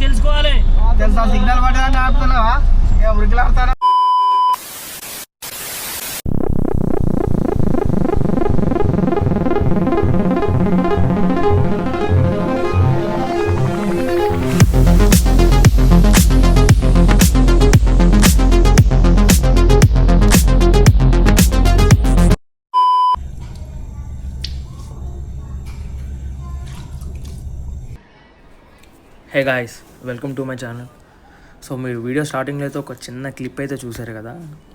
తెలుసుకోవాలి తెలుసా సిగ్నల్ పడ్డదని ఆపుతున్నావా ఉరికిలాడతాను. Hey guys, welcome to my channel. So మీరు వీడియో స్టార్టింగ్లో అయితే ఒక చిన్న క్లిప్ అయితే చూసారు కదా.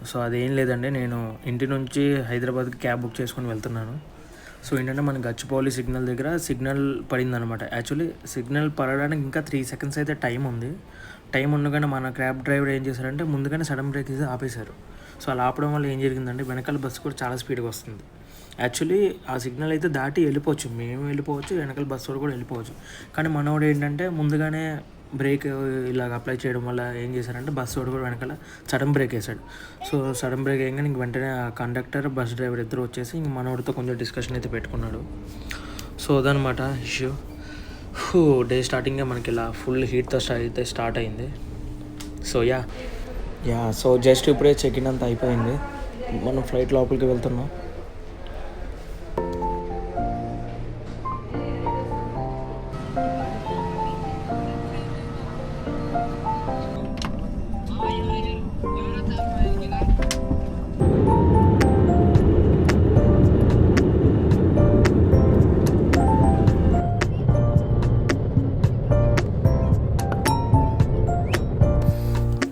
సో అదేం లేదండి, నేను ఇంటి నుంచి హైదరాబాద్కి క్యాబ్ బుక్ చేసుకొని వెళ్తున్నాను. సో ఏంటంటే మన గచ్చిబౌలి సిగ్నల్ దగ్గర సిగ్నల్ పడిందనమాట. యాక్చువల్లీ సిగ్నల్ పడడానికి ఇంకా 3 seconds అయితే టైం ఉంది. టైం ఉండగానే మన క్యాబ్ డ్రైవర్ ఏం చేశారంటే ముందుగానే సడన్ బ్రేక్ తీసి ఆపేశారు. సో అలా ఆపడం వల్ల ఏం జరిగిందంటే వెనకాల బస్సు కూడా చాలా స్పీడ్గా వస్తుంది. యాక్చువల్లీ ఆ సిగ్నల్ అయితే దాటి వెళ్ళిపోవచ్చు, మేము వెళ్ళిపోవచ్చు, వెనకాల బస్సు కూడా వెళ్ళిపోవచ్చు. కానీ మనోడు ఏంటంటే ముందుగానే బ్రేక్ ఇలాగ అప్లై చేయడం వల్ల ఏం చేశారంటే బస్సు వాడు కూడా వెనకాల సడన్ బ్రేక్ వేసాడు. సో సడన్ బ్రేక్ వేయగానే ఇంక వెంటనే ఆ కండక్టర్ బస్ డ్రైవర్ ఇద్దరు వచ్చేసి ఇంక మనోడితో కొంచెం డిస్కషన్ అయితే పెట్టుకున్నాడు. సో అదనమాట ఇష్యూ. డే స్టార్టింగ్గా మనకి ఇలా ఫుల్ హీట్తో స్టార్ట్ అయింది. సో సో జస్ట్ ఇప్పుడే చెక్ ఇన్ అంతా అయిపోయింది, మనం ఫ్లైట్ లోపలికి వెళ్తున్నాం.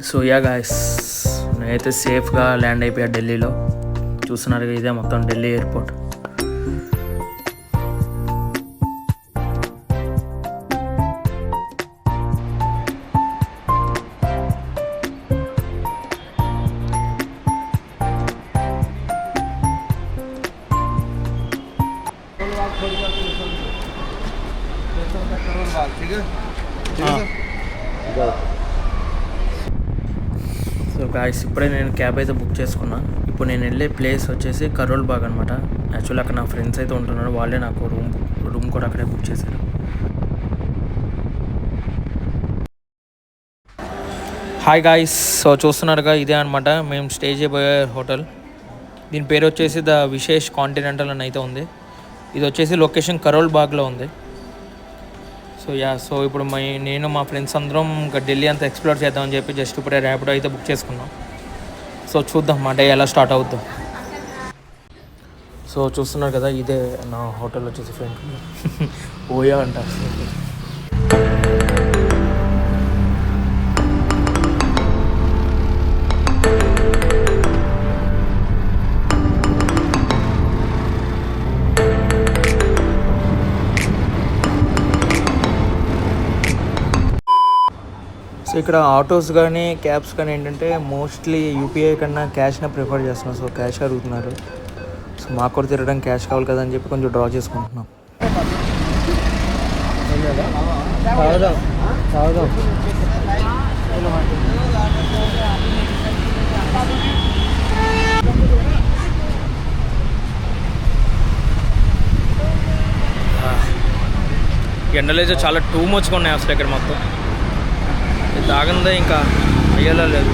సో గాయ్స్, నేనైతే సేఫ్గా ల్యాండ్ అయిపోయా ఢిల్లీలో. చూస్తున్నారు ఇదే మొత్తం ఢిల్లీ ఎయిర్పోర్ట్. సో గాయ్స్, ఇప్పుడే నేను క్యాబ్ అయితే బుక్ చేసుకున్నా. ఇప్పుడు నేను వెళ్ళే ప్లేస్ వచ్చేసి కరోల్ బాగ్ అనమాట. యాక్చువల్లీ అక్కడ నా ఫ్రెండ్స్ అయితే ఉంటున్నారు, వాళ్ళే నాకు రూమ్ కూడా అక్కడే బుక్ చేశారు. హాయ్ గాయ్స్, సో చూస్తున్నారుగా ఇదే అనమాట మేము స్టే చేయబోయే హోటల్. దీని పేరు వచ్చేసి ద విశేష్ కాంటినెంటల్ అని అయితే ఉంది. ఇది వచ్చేసి లొకేషన్ కరోల్ బాగ్లో ఉంది. సో ఇప్పుడు నేను మా ఫ్రెండ్స్ అందరం ఇంకా ఢిల్లీ అంతా ఎక్స్ప్లోర్ చేద్దామని చెప్పి జస్ట్ ఇప్పుడే ర్యాపిడో అయితే బుక్ చేసుకున్నాం. సో చూద్దాం మా డే ఎలా స్టార్ట్ అవుద్దాం. సో చూస్తున్నారు కదా ఇదే నా హోటల్ వచ్చేసి ఫ్రెండ్ ఓయా అంటారు. సో ఇక్కడ ఆటోస్ కానీ క్యాబ్స్ కానీ ఏంటంటే మోస్ట్లీ యూపీఐ కన్నా క్యాష్నే ప్రిఫర్ చేస్తున్నాం. సో క్యాష్ అడుగుతున్నారు. సో మాకు కూడా తిరగడానికి క్యాష్ కావాలి కదా అని చెప్పి కొంచెం డ్రా చేసుకుంటున్నాం. ఎండలేజో చాలా టూ మచ్గా ఉన్నాయి అసలు ఇక్కడ మొత్తం. తాగందే ఇంకా అయ్యేలా లేదు.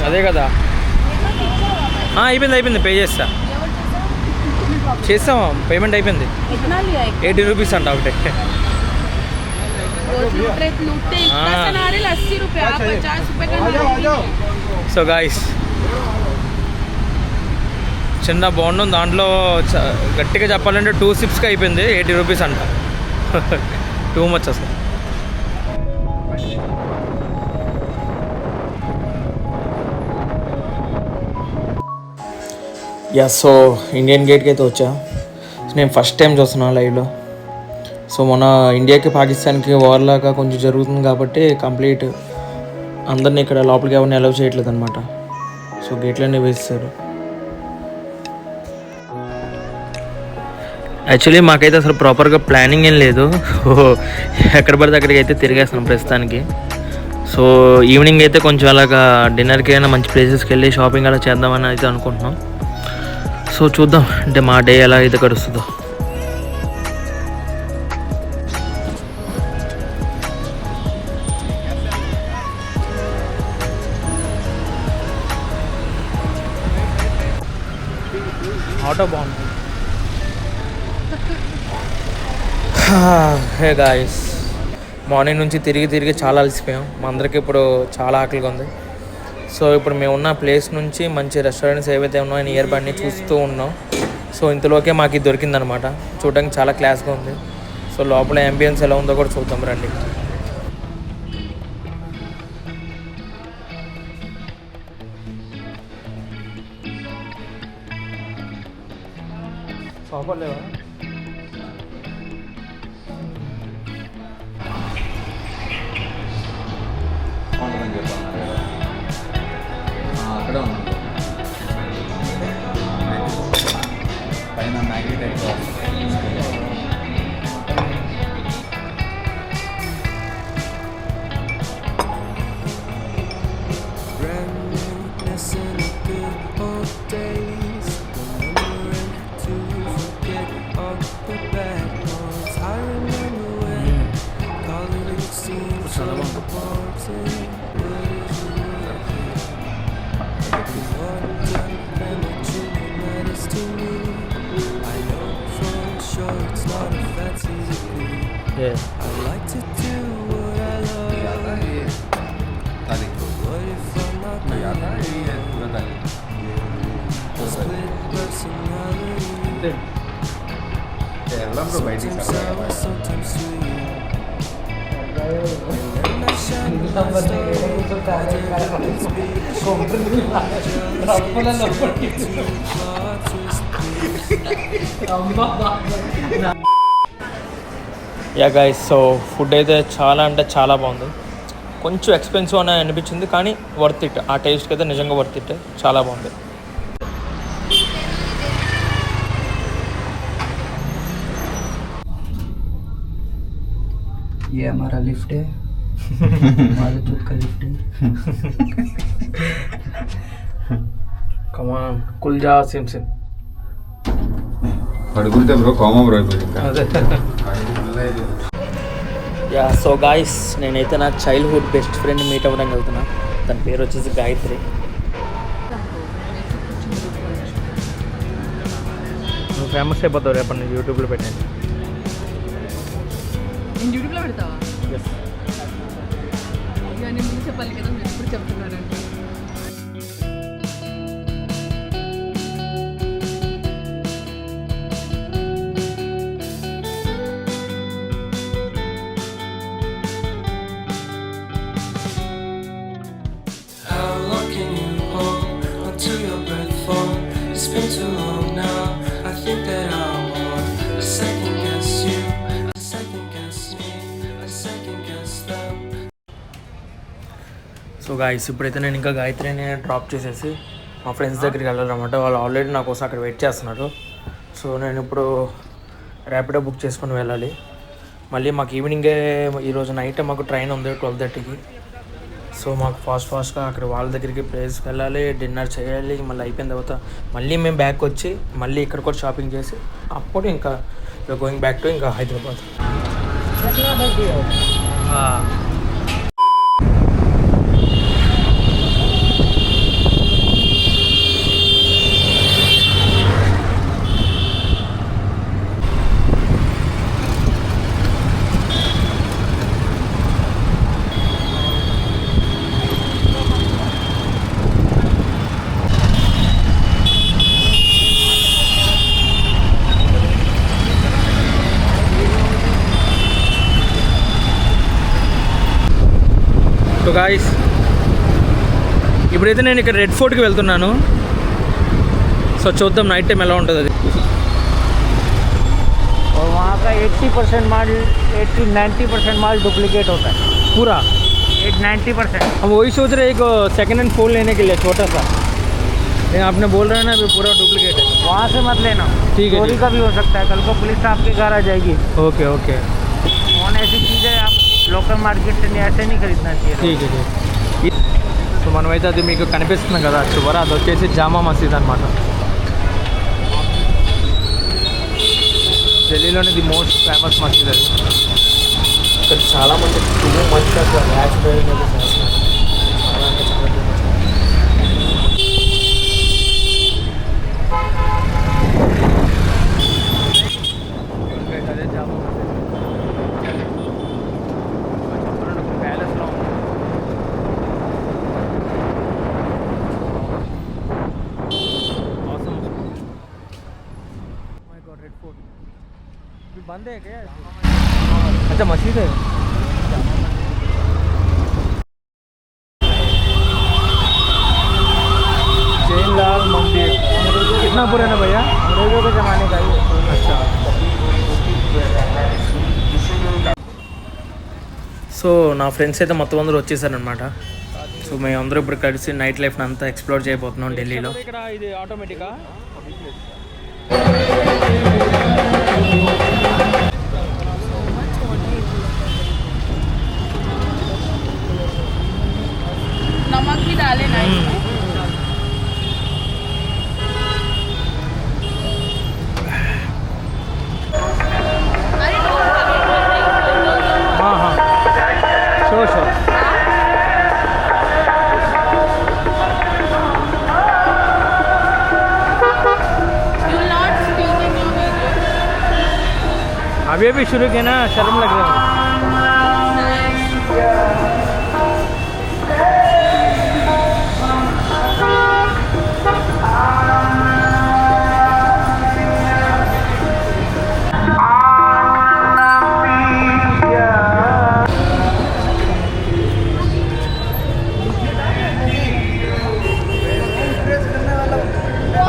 అదే కదా, అయిపోయింది పే చేస్తాం పేమెంట్ అయిపోయింది. 80 rupees అంట ఒకటే. సో గాయ్స్, చిన్న బాగుండు, దాంట్లో గట్టిగా చెప్పాలంటే 2 sips అయిపోయింది. 80 rupees అంట. టూ మచ్ అసలు. సో ఇండియన్ గేట్కి అయితే వచ్చా. నేను ఫస్ట్ టైం చూస్తున్నాను లైవ్లో. సో మన ఇండియాకి పాకిస్తాన్కి వార్ లాగా కొంచెం జరుగుతుంది కాబట్టి కంప్లీట్ అందరినీ ఇక్కడ లోపలికి ఎవరిని అలౌ చేయట్లేదు అనమాట. సో గేట్లన్నీ వేస్తారు. యాక్చువల్లీ మాకైతే అసలు ప్రాపర్గా ప్లానింగ్ ఏం లేదు. ఎక్కడ పడితే అక్కడికి అయితే తిరిగేస్తున్నాం ప్రస్తుతానికి. సో ఈవినింగ్ అయితే కొంచెం అలాగా డిన్నర్కి అయినా మంచి ప్లేసెస్కి వెళ్ళి షాపింగ్ అలా చేద్దామని అయితే అనుకుంటున్నాం. సో చూద్దాం అంటే మా డే ఎలా అయితే గడుస్తుందో. ఆటో బాగుంది. హే గాయ్స్, మార్నింగ్ నుంచి తిరిగి చాలా అలసిపోయాం. మా అందరికి ఇప్పుడు చాలా ఆకలిగా ఉంది. సో ఇప్పుడు మేము ఉన్న ప్లేస్ నుంచి మంచి రెస్టారెంట్స్ ఏవైతే ఉన్నాయో నియర్ బై అన్ని చూస్తూ ఉన్నాం. సో ఇంతలోకే మాకు ఇది దొరికిందనమాట. చూడడానికి చాలా క్లాస్గా ఉంది. సో లోపల అంబియన్స్ ఎలా ఉందో కూడా చూద్దాం రండి. సోఫా లేవా? అక్కడే ఉన్నాం పైన Maggi type yeah guys, so food అయితే చాలా అంటే చాలా బాగుంది. కొంచెం ఎక్స్పెన్సివ్ అని అనిపించింది కానీ వర్త్ ఇట్. ఆ టేస్ట్కి అయితే నిజంగా వర్త్ ఇట్. చాలా బాగుంది. ये हमारा लिफ्ट है. हमारे दूध का लिफ्ट है. కమాన్ కుల్జా సిమ్ సిమ్. పడుకుంటే బ్రో కోమా బ్రో ఇప్పుడు. యా సో గాయస్, నేనైతే నా చైల్డ్హుడ్ బెస్ట్ ఫ్రెండ్ మీట్ అవ్వడానికి వెళ్తున్నా. తన పేరు వచ్చేసి గాయత్రి. నువ్వు ఫేమస్ అయిపోతావు రేపటి నుంచి యూట్యూబ్లో పెట్టండి. నేను యూట్యూబ్లో పెడతావా? ఇక నేను ముందు చెప్పాలి కదా, మీరు ఎప్పుడు చెప్తున్నారంటే. సో గాయస్, ఇప్పుడైతే నేను ఇంకా గాయత్రిని డ్రాప్ చేసేసి మా ఫ్రెండ్స్ దగ్గరికి వెళ్ళాలన్నమాట. వాళ్ళు ఆల్రెడీ నా కోసం అక్కడ వెయిట్ చేస్తున్నారు. సో నేను ఇప్పుడు ర్యాపిడో బుక్ చేసుకొని వెళ్ళాలి. మళ్ళీ మాకు ఈవినింగే ఈరోజు నైట్ మాకు ట్రైన్ ఉంది 12:30కి. సో మాకు ఫాస్ట్గా అక్కడ వాళ్ళ దగ్గరికి ప్లేస్కి వెళ్ళాలి, డిన్నర్ చేయాలి. మళ్ళీ అయిపోయిన తర్వాత మళ్ళీ మేము బ్యాక్ వచ్చి మళ్ళీ ఇక్కడ కూడా షాపింగ్ చేసి అప్పుడు ఇంకా గోయింగ్ బ్యాక్ టు ఇంకా హైదరాబాద్. సో గాయస్, ఇప్పుడైతే నేను ఇక్కడ రెడ్ ఫోర్ట్కి వెళ్తున్నాను. సో చూద్దాం నైట్ टाइम ఎలా ఉంటుంది అది. और वहाँ का 80% माल 80-90% माल डुप्लीकेट होता है पूरा 80-90%. हम वही सोच रहे एक सेकंड हैंड फ़ोन लेने के लिए छोटा सा. नहीं आपने बोल रहे हैं ना अभी पूरा डुप्लीकेट है। वहाँ से मत लेना, ठीक है, चोरी ठीक। का भी हो सकता है, कल को पुलिस आपके घर आ जाएगी। ओके ओके फोन ऐसी चीज़ है, आप लोकल मार्केट से ऐसे नहीं खरीदना चाहिए। ठीक है ठीक। సో మనమైతే అది మీకు కనిపిస్తుంది కదా చివర, అది వచ్చేసి జామా మసీద్ అనమాట. ఢిల్లీలోని ది మోస్ట్ ఫేమస్ మసీద్ అది. ఇక్కడ చాలామంది టూ మంత్స్ అసలు ర్యాష్ డ్రైవింగ్ అయితే చేస్తున్నారు. చాలా అంటే చాలా too much. అదే జామా మసీద్ ప్యాలెస్లో ఉంది. बंद है क्या? अच्छा मस्जिद है. जैनलाल मंदिर कितना पुराना भैया? अंग्रेजों के ज़माने का ही। अच्छा. సో నా ఫ్రెండ్స్ అయితే మొత్తం అందరూ వచ్చేసారనమాట. సో మేమందరూ ఇప్పుడు కలిసి నైట్ లైఫ్ని అంతా ఎక్స్ప్లోర్ చేయబోతున్నాం ఢిల్లీలో. ఇక్కడ ఇది ఆటోమేటిక్గా नमक भी डाले ना इसमें। हाँ हाँ sure sure. You will not speak in your video. अभी अभी शुरू किया ना, शर्म लग रहा है.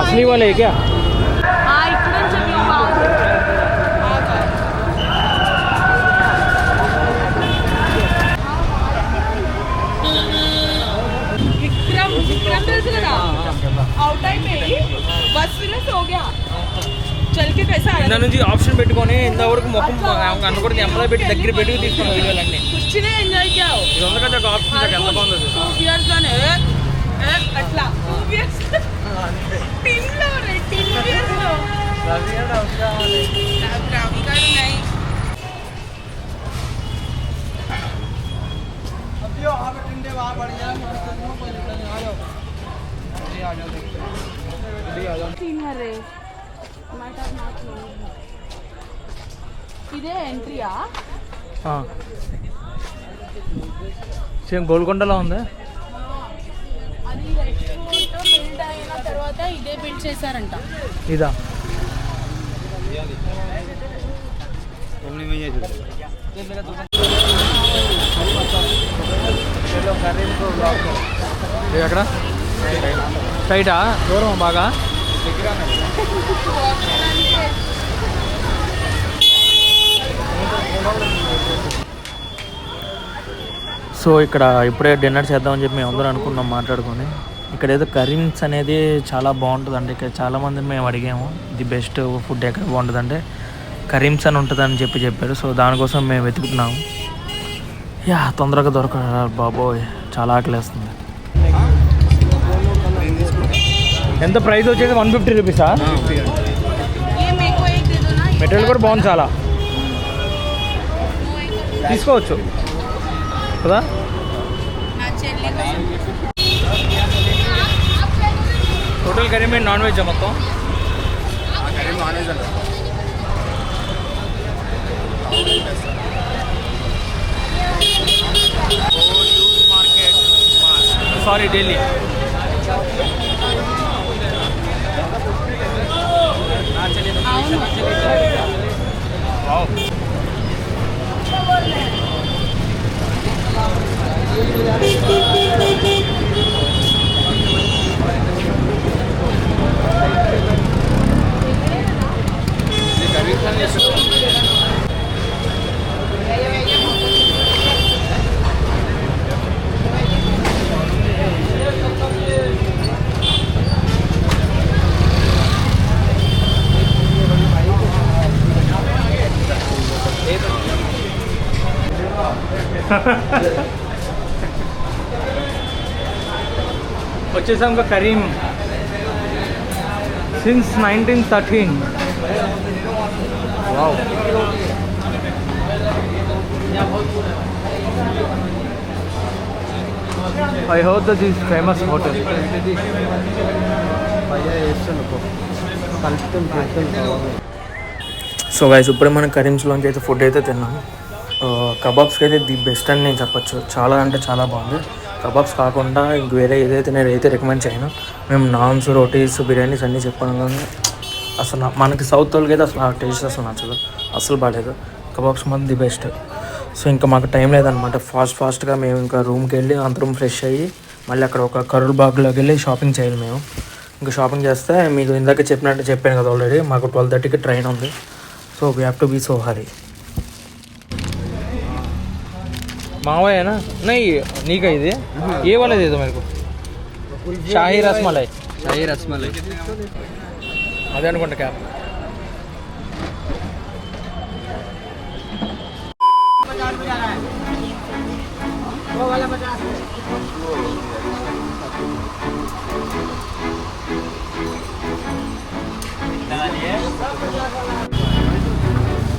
असली वाले है क्या? हाँ इकडे चलो विक्रम తెలుసు కదా అవుట్ అయిపోయి బస్ ఫినిష్ हो गया चल के कैसा आया ఇందా నుంచి ఆప్షన్ పెట్టుకొని ఇంతవరకు ముఖం అనుకుంటే ఎంపలో పెట్టి దగ్గర పెట్టుకు తీసుకున్న వీడియోలన్నీ कुछ नहीं एंजॉय किया हो ఇది ఉంది కదా ఒక ఆప్షన్ ఎంత బాగుంది. 2 ఇయర్స్ లోనే అట్లా 2 ఇయర్స్ టీమ్ లో రే 2 ఇయర్స్ లో రవి గారు नहीं ఇదే ఎంట్రీయా? సేమ్ గోల్కొండలో ఉంది. అది రెస్టారెంట్ బిల్డ్ అయిన తర్వాత ఇదే బిల్డ్ చేశారంట. ఇదా ఇది ఎక్కడ స్ట్రైటా దూరం బాగా? సో ఇక్కడ ఇప్పుడే డిన్నర్ చేద్దామని చెప్పి మేము అందరూ అనుకున్నాం మాట్లాడుకొని. ఇక్కడ ఏదో కరీమ్స్ అనేది చాలా బాగుంటుందండి. ఇక్కడ చాలామందిని మేము అడిగాము ది బెస్ట్ ఫుడ్ ఎక్కడ బాగుంటుందంటే కరీమ్స్ అని ఉంటుందని చెప్పారు. సో దానికోసం మేము వెతుకుతున్నాము. యా తొందరగా దొరకదు బాబోయ్, చాలా ఆకలేస్తుంది. ఎంత ప్రైస్ వచ్చేది? 150 రూపీసా? మెటీరియల్ కూడా బాగుంది చాలా, తీసుకోవచ్చు కదా. టోటల్ కరీం నాన్ వెజ్ మొత్తం? నాన్ వెజ్ అంటే సారీ ఢిల్లీ. వచ్చేసాం ఇంకా Karim since 1913. Wow. I heard that this is famous hotel. So guys ఇప్పుడే మనం కరీమ్స్లోంచి అయితే ఫుడ్ అయితే తిన్నాం. కబాబ్స్కి అయితే ది బెస్ట్ అని నేను చెప్పొచ్చు. చాలా అంటే చాలా బాగుంది. కబాబ్స్ కాకుండా ఇంక వేరే ఏదైతే నేను అయితే రికమెండ్ చేయను. మేము నాన్స్, రోటీస్, బిర్యానీస్ అన్నీ చెప్పాను కానీ అసలు మనకి సౌత్ వాళ్ళకి అయితే అసలు ఆ టేస్ట్ అసలు నచ్చదు, అసలు బాగాలేదు. కబాబ్స్ మాత్రం ది బెస్ట్. సో ఇంకా మాకు టైం లేదనమాట. ఫాస్ట్గా మేము ఇంకా రూమ్కి వెళ్ళి అందరం ఫ్రెష్ అయ్యి మళ్ళీ అక్కడ ఒక కరోల్ బాగ్లోకి వెళ్ళి షాపింగ్ చేయాలి మేము. ఇంకా షాపింగ్ చేస్తే మీకు ఇందాక చెప్పాను కదా ఆల్రెడీ, మాకు 12:30కి ట్రైన్ ఉంది. So we have to be so hurry. మావయ్యనా నై నీకా ఇది ఏ వాళ్ళ దేదో మేరకు షాహీ రస్మలై. అదే అనుకుంటా క్యాప్.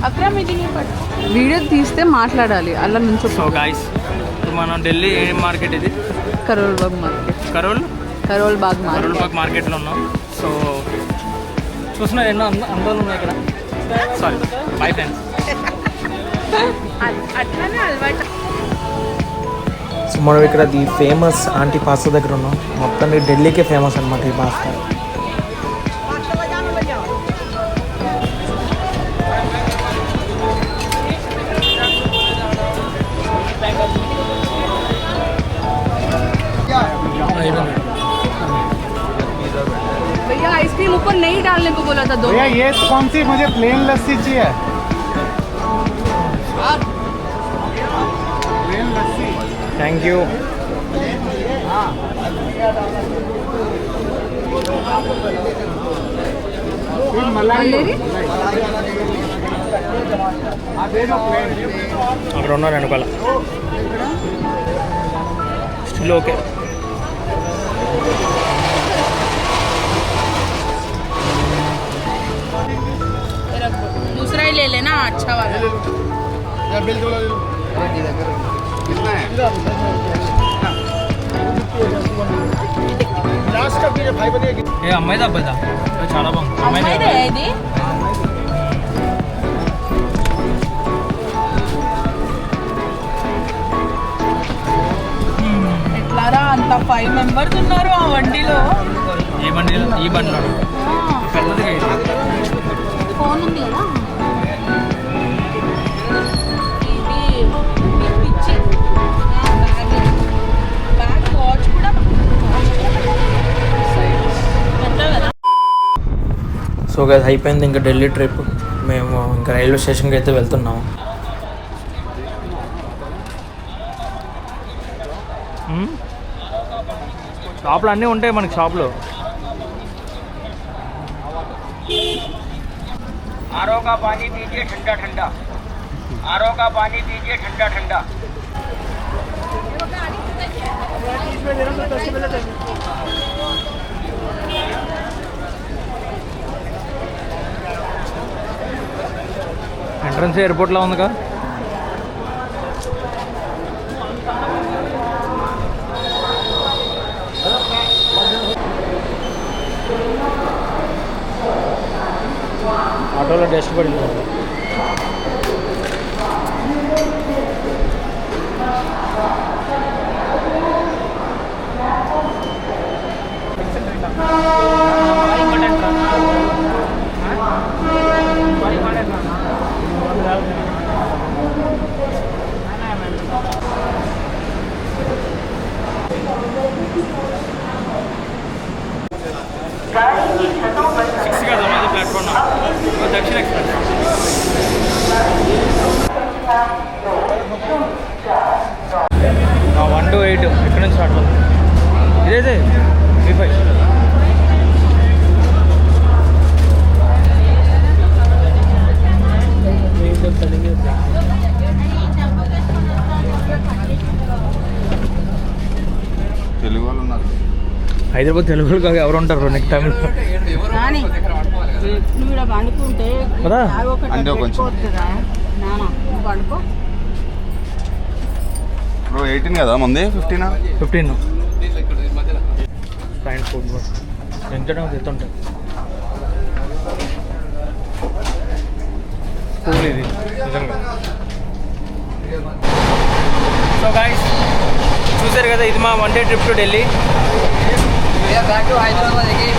అక్రమ్ ఇది వీడియో తీస్తే మాట్లాడాలి అలా నుంచి. సో గాయ్స్ ఇప్పుడు మనం ఢిల్లీ ఏ మార్కెట్ ఇది? కరోల్ బాగ్ మార్కెట్. కరోల్ బాగ్ మార్కెట్లో ఉన్నాం. సో చూస్తున్నారు ఎన్నో అందాలు ఉన్నాయి ఇక్కడ. Sorry bye friends. అట్లానే అలవాటు. సో మనం ఇక్కడ ది ఫేమస్ ఆంటీ పాస్తా దగ్గర ఉన్నాం. మొత్తానికి ఢిల్లీకే ఫేమస్ అనమాట ఈ పాస్తా. भैया आइसक्रीम ऊपर नहीं डालने को बोला था दो. भैया ये कौन सी? मुझे प्लेन लस्सी चाहिए. प्लेन लस्सी. Thank you. అక్కడ ఉన్నారు వెనకాల. Still okay. दूसरा ही ले लेना अच्छा वाला. ఏ అమ్మాయిదా అబ్బాయిదా? చాలా బాగుంది. అమ్మాయిదే ఇది. ఎట్లారా అంత 5 మెంబర్స్ ఉన్నారు ఆ వండిలో. ఈ బండిలో పెద్దదిగా ఫోన్ ఉంది కదా ఇది పిచ్చి బ్యాగ్ వాచ్ కూడా కదా. సో గైస్ అయిపోయింది ఇంకా ఢిల్లీ ట్రిప్. మేము ఇంకా రైల్వే స్టేషన్కి అయితే వెళ్తున్నాము. షాపులు అన్నీ ఉంటాయి మనకి. షాపులో आरओ का पानी पीजिए ठंडा ठंडा. आरओ का पानी पीजिए ठंडा ठंडा. ఎంట్రన్స్ ఎయిర్పోర్ట్లో ఉందిగా. ఆటోలో డస్ట్ పడింది. ప్లాట్ఫామ్ దక్షిణ ఎక్స్ప్రెస్. 1 to 8 ఇక్కడ నుంచి స్టార్ట్ అవుతుంది. ఇదైతే 35. హైదరాబాద్ తెలుగులో కాక ఎవరు ఉంటారు నెక్స్ట్ టైం కానీ నువ్వు ఇలా పండుకుంటే కదా అంటే కొంచెం నానా నువ్వు పండుకో బ్రో 18 కదా మంది 15 15 పాయింట్ ఫుడ్ ఎంత ఎత్తుంటాయి కూల్ ఇది నిజంగా. సో గైస్ చూసారు కదా, ఇది మా 1 day trip to Delhi. Back to Hyderabad again.